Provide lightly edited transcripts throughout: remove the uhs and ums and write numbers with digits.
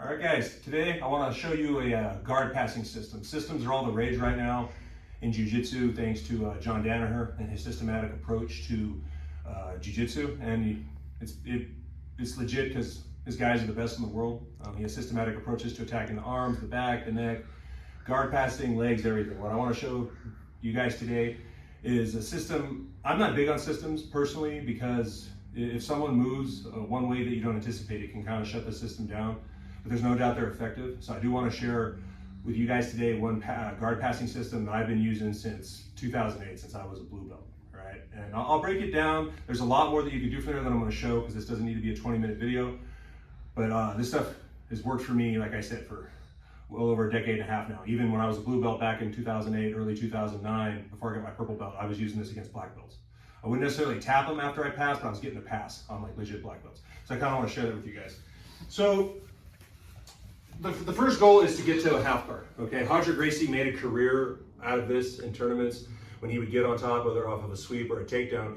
All right, guys, today I want to show you a guard passing system. Systems are all the rage right now in jiu-jitsu, thanks to John Danaher and his systematic approach to jiu-jitsu. And it's legit because his guys are the best in the world. He has systematic approaches to attacking the arms, the back, the neck, guard passing, legs, everything. What I want to show you guys today is a system. I'm not big on systems personally because if someone moves one way that you don't anticipate, it can kind of shut the system down. But there's no doubt they're effective. So I do want to share with you guys today one guard passing system that I've been using since 2008, since I was a blue belt, right? And I'll break it down. There's a lot more that you can do from there that I'm going to show because this doesn't need to be a 20-minute video. But this stuff has worked for me, like I said, for well over a decade and a half now. Even when I was a blue belt back in 2008, early 2009, before I got my purple belt, I was using this against black belts. I wouldn't necessarily tap them after I passed, but I was getting a pass on like legit black belts. So I kind of want to share that with you guys. So the first goal is to get to a half guard, okay? Roger Gracie made a career out of this in tournaments when he would get on top, whether off of a sweep or a takedown.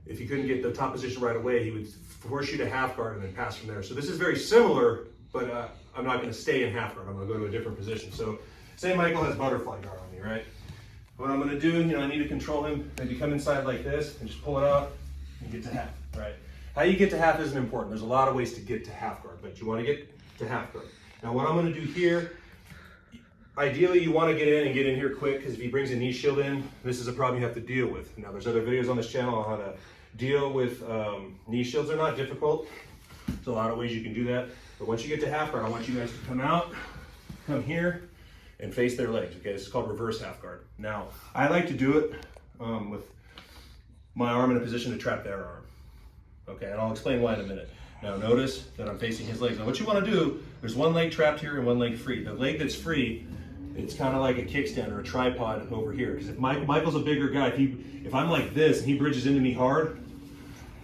If he couldn't get the top position right away, he would force you to half guard and then pass from there. So this is very similar, but I'm not gonna stay in half guard. I'm gonna go to a different position. So say Michael has butterfly guard on me, right? What I'm gonna do, I need to control him, maybe come inside like this and just pull it out and get to half, right? How you get to half isn't important. There's a lot of ways to get to half guard, but you wanna get to half guard. Now what I'm gonna do here, ideally you wanna get in here quick, because if he brings a knee shield in, this is a problem you have to deal with. Now there's other videos on this channel on how to deal with knee shields. They're not difficult. There's a lot of ways you can do that. But once you get to half guard, I want you guys to come out, come here, and face their legs, okay? This is called reverse half guard. Now, I like to do it with my arm in a position to trap their arm, okay? And I'll explain why in a minute. Now notice that I'm facing his legs. Now what you wanna do, there's one leg trapped here and one leg free. The leg that's free, it's kind of like a kickstand or a tripod over here. Because if Michael's a bigger guy, if I'm like this and he bridges into me hard,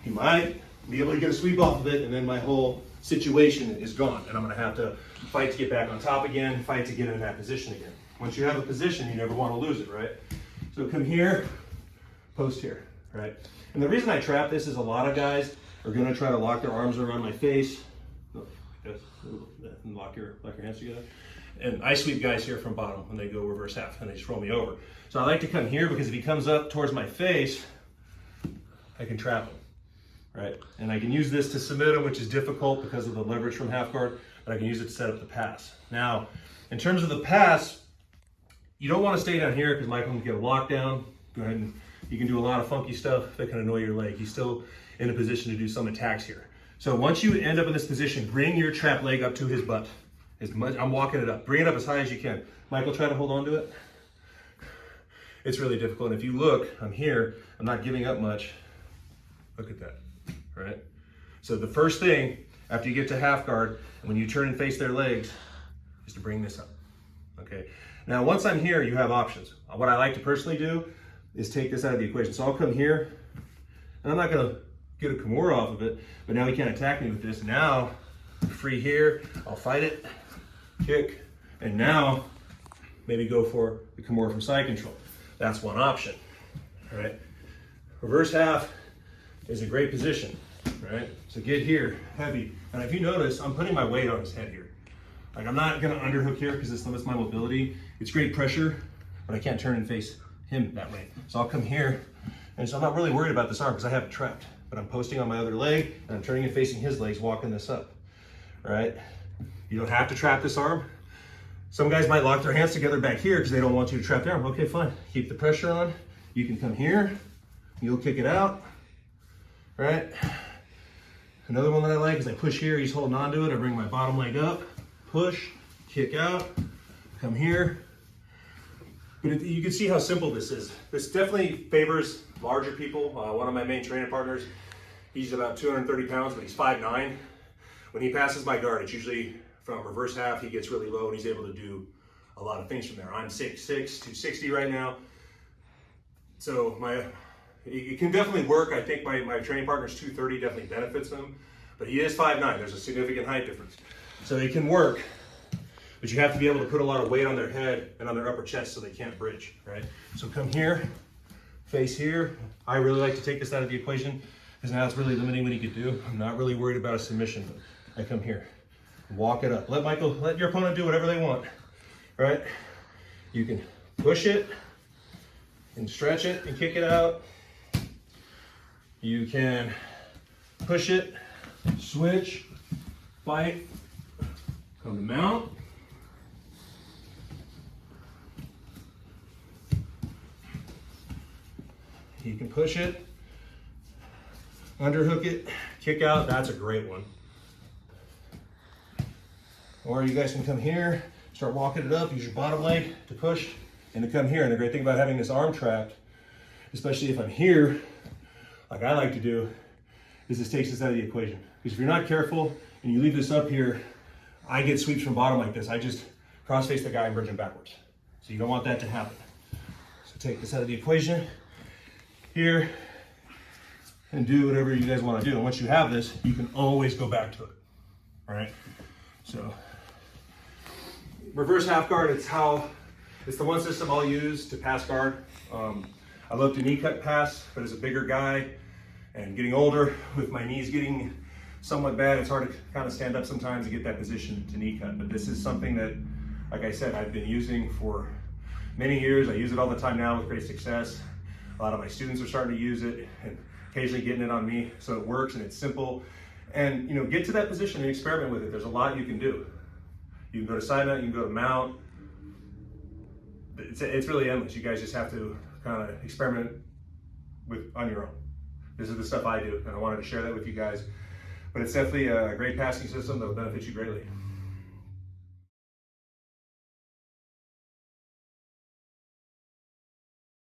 he might be able to get a sweep off of it, and then my whole situation is gone. And I'm gonna have to fight to get back on top again, fight to get in that position again. Once you have a position, you never wanna lose it, right? So come here, post here, right? And the reason I trap this is a lot of guys are gonna try to lock their arms around my face. Like this, and lock your hands together. And I sweep guys here from bottom when they go reverse half and they just roll me over. So I like to come here because if he comes up towards my face, I can trap him, right? And I can use this to submit him, which is difficult because of the leverage from half guard, but I can use it to set up the pass. Now, in terms of the pass, you don't want to stay down here because Michael can get a lockdown. Go ahead and you can do a lot of funky stuff that can annoy your leg. He's still in a position to do some attacks here. So once you end up in this position, bring your trap leg up to his butt. I'm walking it up. Bring it up as high as you can. Michael, try to hold on to it. It's really difficult. And if you look, I'm here. I'm not giving up much. Look at that, right? So the first thing after you get to half guard, when you turn and face their legs, is to bring this up, okay? Now, once I'm here, you have options. What I like to personally do is take this out of the equation. So I'll come here, and I'm not gonna get a Kimura off of it, but now he can't attack me with this. Now, free here, I'll fight it, kick, and now maybe go for the Kimura from side control. That's one option, right? Reverse half is a great position, right? So get here, heavy. And if you notice, I'm putting my weight on his head here. Like I'm not gonna underhook here because this limits my mobility. It's great pressure, but I can't turn and face him that way. So I'll come here, and so I'm not really worried about this arm because I have it trapped, but I'm posting on my other leg, and I'm turning and facing his legs, walking this up, right? You don't have to trap this arm. Some guys might lock their hands together back here because they don't want you to trap their arm. Okay, fine. Keep the pressure on. You can come here. You'll kick it out, right? Another one that I like is I push here. He's holding on to it. I bring my bottom leg up, push, kick out, come here. But you can see how simple this is. This definitely favors larger people. One of my main training partners, he's about 230 pounds, but he's 5'9". When he passes my guard, it's usually from reverse half, he gets really low and he's able to do a lot of things from there. I'm 6'6", 260 right now. So it can definitely work. I think my training partner's 230 definitely benefits him, but he is 5'9". There's a significant height difference. So it can work, but you have to be able to put a lot of weight on their head and on their upper chest so they can't bridge, right? So come here, face here. I really like to take this out of the equation because now it's really limiting what he could do. I'm not really worried about a submission, but I come here. walk it up. Let your opponent do whatever they want, right? You can push it and stretch it and kick it out. You can push it, switch, fight, come to mount. You can push it, underhook it, kick out. That's a great one. Or you guys can come here, start walking it up, use your bottom leg to push and to come here. And the great thing about having this arm trapped, especially if I'm here, like I like to do, is this takes us out of the equation. Because if you're not careful and you leave this up here, I get sweeps from bottom like this. I just cross face the guy and bridge him backwards. So you don't want that to happen. So take this out of the equation here and do whatever you guys want to do. And once you have this, you can always go back to it. All right? So reverse half guard, it's the one system I'll use to pass guard. I love to knee cut pass, but as a bigger guy and getting older, with my knees getting somewhat bad, it's hard to kind of stand up sometimes and get that position to knee cut. But this is something that, like I said, I've been using for many years. I use it all the time now with great success. A lot of my students are starting to use it and occasionally getting it on me. So it works and it's simple. And you know, get to that position and experiment with it. There's a lot you can do. You can go to side mount, you can go to mount. It's really endless. You guys just have to kind of experiment on your own. This is the stuff I do, and I wanted to share that with you guys. But it's definitely a great passing system that will benefit you greatly.